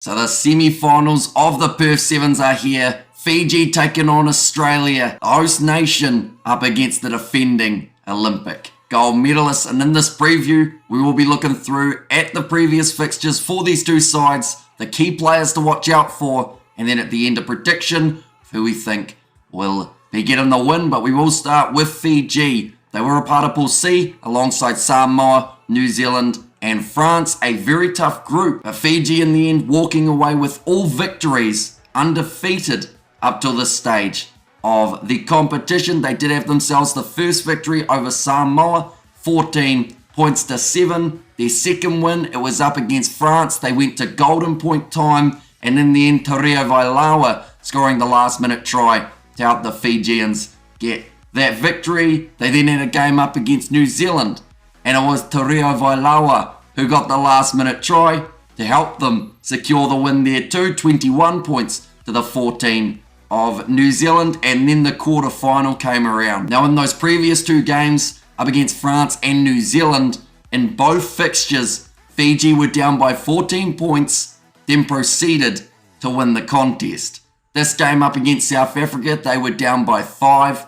So the semi-finals of the Perth Sevens are here. Fiji taking on Australia, the host nation, up against the defending Olympic gold medalists. And in this preview, we will be looking through at the previous fixtures for these two sides, the key players to watch out for, and then at the end a prediction of who we think will be getting the win. But we will start with Fiji. They were a part of Pool C alongside Samoa, New Zealand, and France, a very tough group. But Fiji in the end walking away with all victories, undefeated up till this stage of the competition. They did have themselves the first victory over Samoa, 14 points to 7. Their second win, it was up against France. They went to golden point time, and in the end, Taureo Vailaua scoring the last minute try to help the Fijians get that victory. They then had a game up against New Zealand, and it was Taureo Vailaua who got the last minute try to help them secure the win there too. 21 points to the 14 of New Zealand, and then the quarter-final came around. Now in those previous two games up against France and New Zealand, in both fixtures, Fiji were down by 14 points, then proceeded to win the contest. This game up against South Africa, they were down by 5.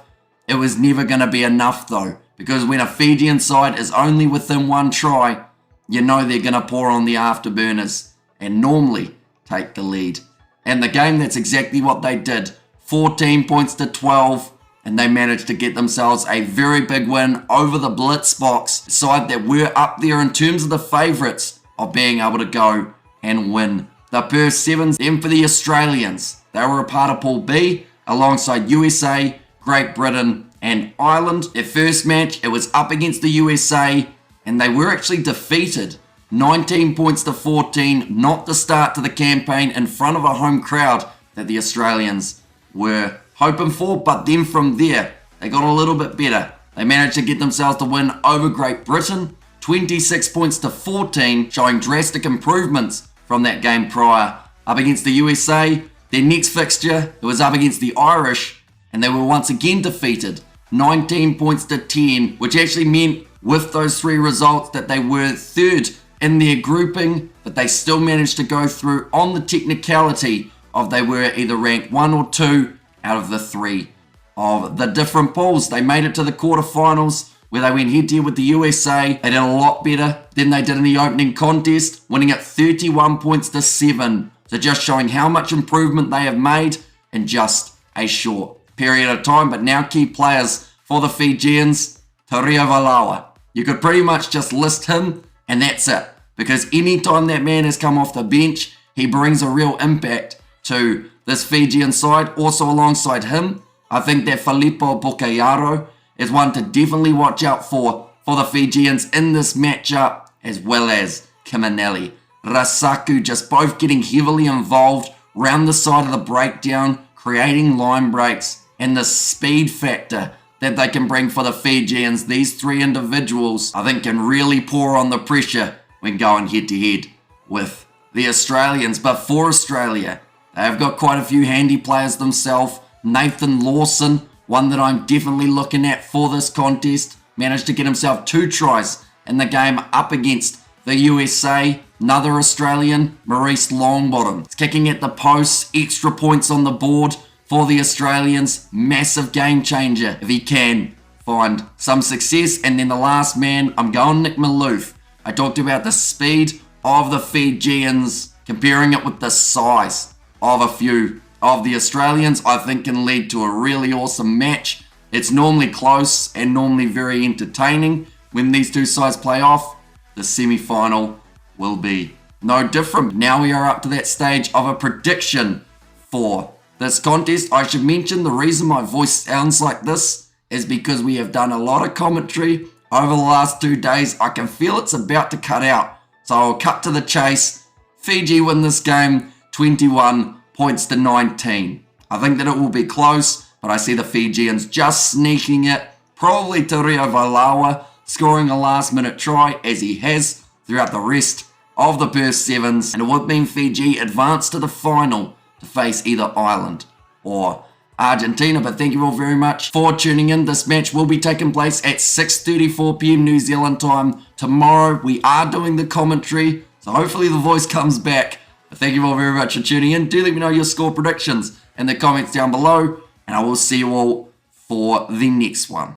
It was never going to be enough though, because when a Fijian side is only within one try, you know they're going to pour on the afterburners and normally take the lead. And the game, that's exactly what they did. 14 points to 12, and they managed to get themselves a very big win over the Blitz box, a side that were up there in terms of the favourites of being able to go and win the Perth Sevens. Then for the Australians, they were a part of Pool B alongside USA, Great Britain, and Ireland. Their first match, it was up against the USA, and they were actually defeated 19 points to 14, not the start to the campaign in front of a home crowd that the Australians were hoping for. But then from there, they got a little bit better. They managed to get themselves to win over Great Britain, 26 points to 14, showing drastic improvements from that game prior. Up against the USA, their next fixture, it was up against the Irish, and they were once again defeated, 19 points to 10, which actually meant with those three results that they were third in their grouping, but they still managed to go through on the technicality of they were either ranked 1 or 2 out of the 3 of the different pools. They made it to the quarterfinals where they went head-to-head with the USA. They did a lot better than they did in the opening contest, winning at 31 points to 7. So just showing how much improvement they have made in just a short period of time. But now key players for the Fijians, Taureo Vailaua. You could pretty much just list him and that's it. Because anytime that man has come off the bench, he brings a real impact to this Fijian side. Also alongside him, I think that Filippo Bocaiaro is one to definitely watch out for the Fijians in this matchup, as well as Kiminelli. Rasaku just both getting heavily involved round the side of the breakdown, creating line breaks, and the speed factor that they can bring for the Fijians. These three individuals, I think, can really pour on the pressure when going head-to-head with the Australians. But for Australia, they have got quite a few handy players themselves. Nathan Lawson, one that I'm definitely looking at for this contest, managed to get himself 2 tries in the game up against the USA. Another Australian, Maurice Longbottom, is kicking at the post, extra points on the board for the Australians. Massive game changer if he can find some success. And then the last man, I'm going Nick Maloof. I talked about the speed of the Fijians, comparing it with the size of a few of the Australians. I think can lead to a really awesome match. It's normally close and normally very entertaining when these two sides play off. The semi-final will be no different. Now we are up to that stage of a prediction for this contest. I should mention the reason my voice sounds like this is because we have done a lot of commentary over the last 2 days. I can feel it's about to cut out. So I'll cut to the chase. Fiji win this game 21 points to 19. I think that it will be close, but I see the Fijians just sneaking it. Probably Taureo Vailaua scoring a last minute try, as he has throughout the rest of the Perth Sevens. And it would mean Fiji advance to the final to face either Ireland or Argentina. But thank you all very much for tuning in. This match will be taking place at 6:34 p.m. New Zealand time tomorrow. We are doing the commentary, so hopefully the voice comes back But thank you all very much for tuning in. Do let me know your score predictions in the comments down below, and I will see you all for the next one.